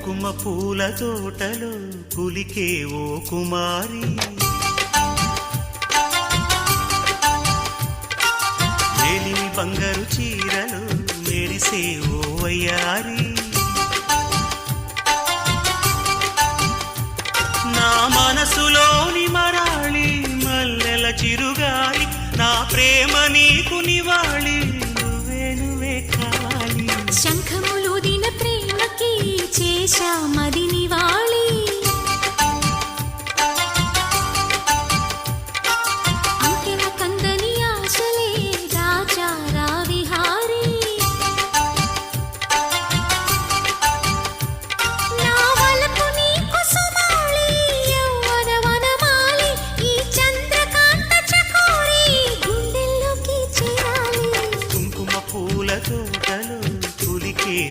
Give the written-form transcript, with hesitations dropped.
కుంకుమ పూల తోటలో కులికే ఓ కుమారి, మేలిమి బంగారు చీరలు మెరిసే ఓ వయ్యారి, నా మనసులోని మరాళి మల్లెల చిరుగాలి, నా ప్రేమ నీకు నివాళి, నువ్వే నువ్వే కావాలి. శంఖములు దిన ప్రేమకి చేశా మది నివాళి.